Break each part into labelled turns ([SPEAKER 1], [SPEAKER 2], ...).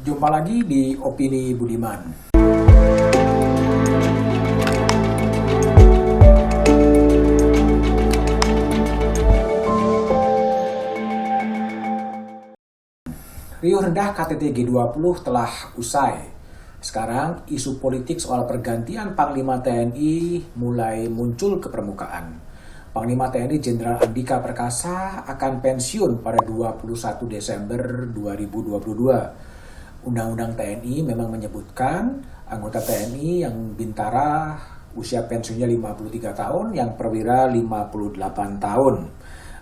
[SPEAKER 1] Jumpa lagi di Opini Budiman. Riuh rendah KTT G20 telah usai. Sekarang isu politik soal pergantian Panglima TNI mulai muncul ke permukaan. Panglima TNI Jenderal Andika Perkasa akan pensiun pada 21 Desember 2022. Undang-undang TNI memang menyebutkan anggota TNI yang bintara usia pensiunnya 53 tahun, yang perwira 58 tahun.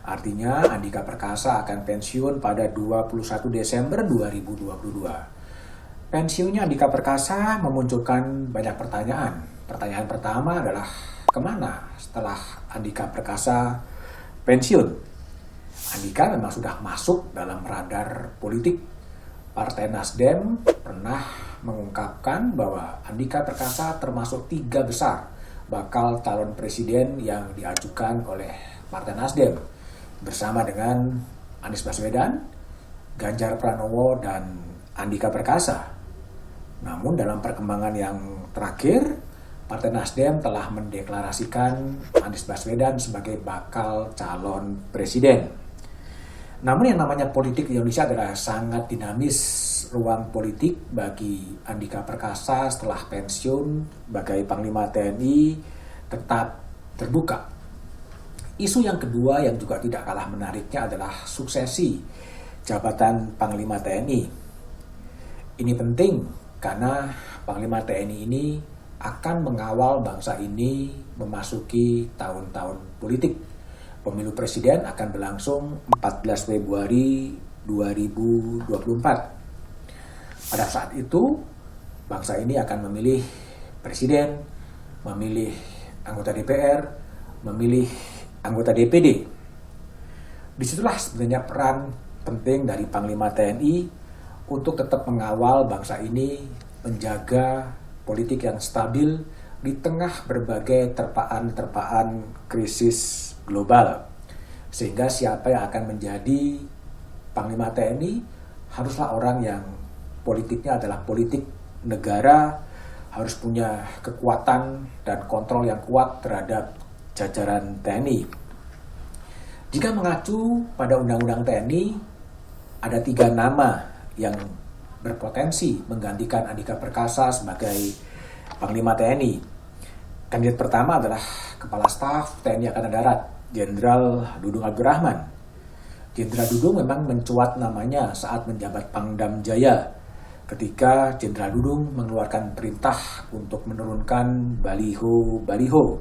[SPEAKER 1] Artinya Andika Perkasa akan pensiun pada 21 Desember 2022. Pensiunnya Andika Perkasa memunculkan banyak pertanyaan. Pertanyaan pertama adalah kemana setelah Andika Perkasa pensiun? Andika memang sudah masuk dalam radar politik. Partai Nasdem pernah mengungkapkan bahwa Andika Perkasa termasuk 3 besar bakal calon presiden yang diajukan oleh Partai Nasdem bersama dengan Anies Baswedan, Ganjar Pranowo, dan Andika Perkasa. Namun dalam perkembangan yang terakhir, Partai Nasdem telah mendeklarasikan Anies Baswedan sebagai bakal calon presiden. Namun yang namanya politik di Indonesia adalah sangat dinamis. Ruang politik bagi Andika Perkasa setelah pensiun sebagai Panglima TNI tetap terbuka. Isu yang kedua yang juga tidak kalah menariknya adalah suksesi jabatan Panglima TNI. Ini penting karena Panglima TNI ini akan mengawal bangsa ini memasuki tahun-tahun politik. Pemilu presiden akan berlangsung 14 Februari 2024. Pada saat itu, bangsa ini akan memilih presiden, memilih anggota DPR, memilih anggota DPD. Disitulah sebenarnya peran penting dari Panglima TNI untuk tetap mengawal bangsa ini menjaga politik yang stabil di tengah berbagai terpaan krisis global. Sehingga siapa yang akan menjadi Panglima TNI haruslah orang yang politiknya adalah politik negara, harus punya kekuatan dan kontrol yang kuat terhadap jajaran TNI. Jika mengacu pada Undang-Undang TNI, ada 3 nama yang berpotensi menggantikan Andika Perkasa sebagai Panglima TNI. Kandidat pertama adalah Kepala Staf TNI Angkatan Darat, Jenderal Dudung Abdurrahman. Jenderal Dudung memang mencuat namanya saat menjabat Pangdam Jaya, ketika Jenderal Dudung mengeluarkan perintah untuk menurunkan baliho.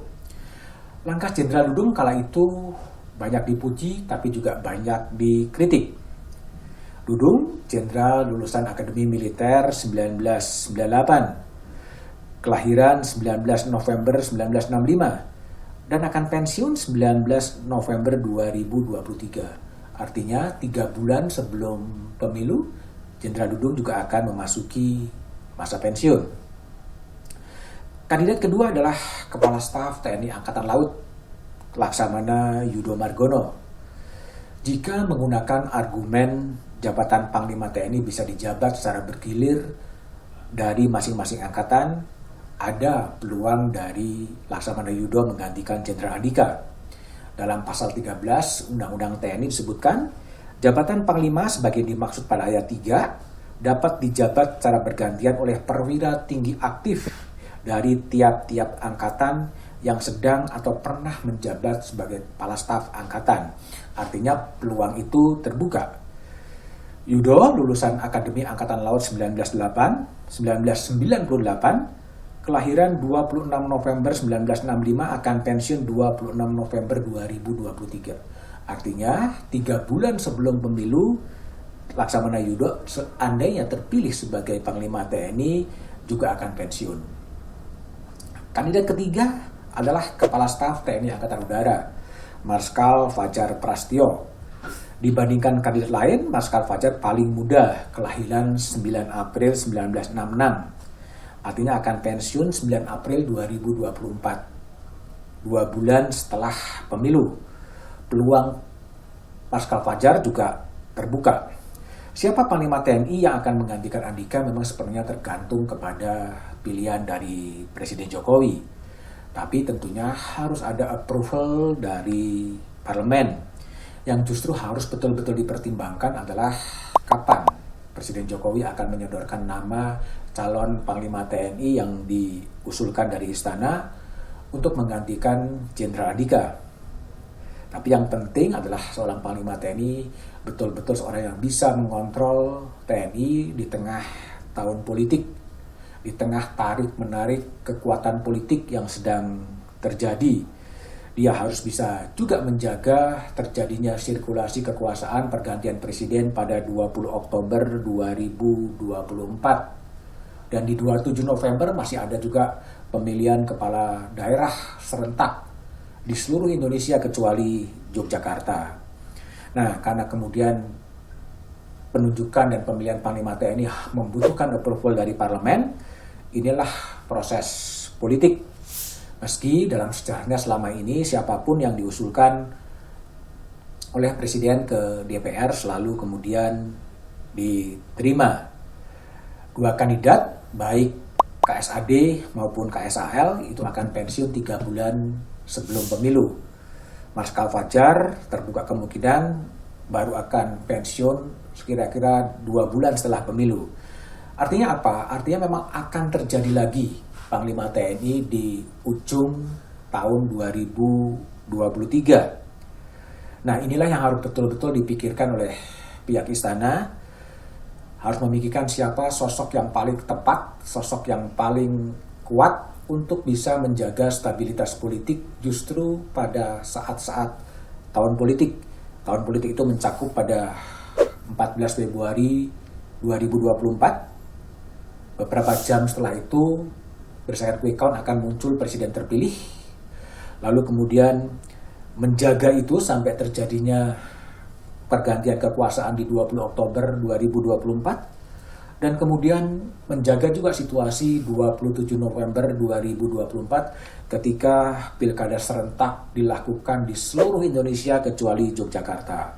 [SPEAKER 1] Langkah Jenderal Dudung kala itu banyak dipuji tapi juga banyak dikritik. Dudung, jenderal lulusan Akademi Militer 1998, kelahiran 19 November 1965, dan akan pensiun 19 November 2023. Artinya 3 bulan sebelum pemilu, Jenderal Dudung juga akan memasuki masa pensiun. Kandidat kedua adalah Kepala Staf TNI Angkatan Laut, Laksamana Yudo Margono. Jika menggunakan argumen jabatan Panglima TNI bisa dijabat secara bergilir dari masing-masing angkatan, ada peluang dari Laksamana Yudo menggantikan Jenderal Andika. Dalam pasal 13 Undang-Undang TNI disebutkan, jabatan Panglima sebagai dimaksud pada ayat 3 dapat dijabat secara bergantian oleh perwira tinggi aktif dari tiap-tiap angkatan yang sedang atau pernah menjabat sebagai Kepala Staf Angkatan. Artinya peluang itu terbuka. Yudo lulusan Akademi Angkatan Laut 1998, kelahiran 26 November 1965, akan pensiun 26 November 2023. Artinya 3 bulan sebelum pemilu, Laksamana Yudo seandainya terpilih sebagai Panglima TNI juga akan pensiun. Kandidat ketiga adalah Kepala Staf TNI Angkatan Udara, Marskal Fajar Prasetyo. Dibandingkan kandidat lain, Marskal Fajar paling muda, kelahiran 9 April 1966. Artinya akan pensiun 9 April 2024. 2 bulan setelah pemilu. Peluang Marskal Fajar juga terbuka. Siapa Panglima TNI yang akan menggantikan Andika memang sepenuhnya tergantung kepada pilihan dari Presiden Jokowi. Tapi tentunya harus ada approval dari parlemen. Yang justru harus betul-betul dipertimbangkan adalah kapan Presiden Jokowi akan menyodorkan nama calon Panglima TNI yang diusulkan dari istana untuk menggantikan Jenderal Andika. Tapi yang penting adalah seorang Panglima TNI betul-betul seorang yang bisa mengontrol TNI di tengah tahun politik, di tengah tarik-menarik kekuatan politik yang sedang terjadi. Dia harus bisa juga menjaga terjadinya sirkulasi kekuasaan pergantian presiden pada 20 Oktober 2024. Dan di 27 November masih ada juga pemilihan kepala daerah serentak di seluruh Indonesia kecuali Yogyakarta. Nah, karena kemudian penunjukan dan pemilihan Panglima TNI membutuhkan approval dari parlemen, inilah proses politik. Meski dalam sejarahnya selama ini siapapun yang diusulkan oleh Presiden ke DPR selalu kemudian diterima. Dua kandidat, baik KSAD maupun KSAL, itu akan pensiun 3 bulan sebelum pemilu. Marskal Fajar terbuka kemungkinan baru akan pensiun kira-kira 2 bulan setelah pemilu. Artinya apa? Artinya memang akan terjadi lagi Panglima TNI di ujung tahun 2023. Nah, inilah yang harus betul-betul dipikirkan oleh pihak istana. Harus memikirkan siapa sosok yang paling tepat, sosok yang paling kuat untuk bisa menjaga stabilitas politik justru pada saat-saat tahun politik. Tahun politik itu mencakup pada 14 Februari 2024. Beberapa jam setelah itu, berdasarkan quick count akan muncul presiden terpilih. Lalu kemudian menjaga itu sampai terjadinya pergantian kekuasaan di 20 Oktober 2024. Dan kemudian menjaga juga situasi 27 November 2024 ketika pilkada serentak dilakukan di seluruh Indonesia kecuali Yogyakarta.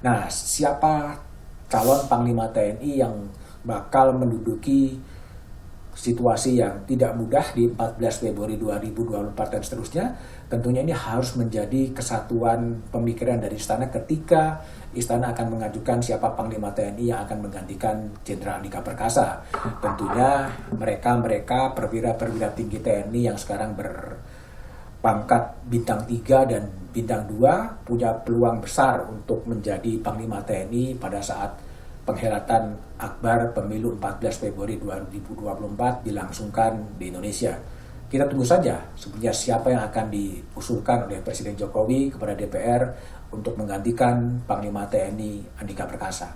[SPEAKER 1] Nah, siapa calon Panglima TNI yang bakal menduduki situasi yang tidak mudah di 14 Februari 2024 dan seterusnya? Tentunya ini harus menjadi kesatuan pemikiran dari istana ketika istana akan mengajukan siapa Panglima TNI yang akan menggantikan Jenderal Andika Perkasa. Tentunya mereka perwira-perwira tinggi TNI yang sekarang berpangkat bintang 3 dan bintang 2 punya peluang besar untuk menjadi Panglima TNI pada saat penghelatan akbar pemilu 14 Februari 2024 dilangsungkan di Indonesia. Kita tunggu saja sebenarnya siapa yang akan diusulkan oleh Presiden Jokowi kepada DPR untuk menggantikan Panglima TNI Andika Perkasa.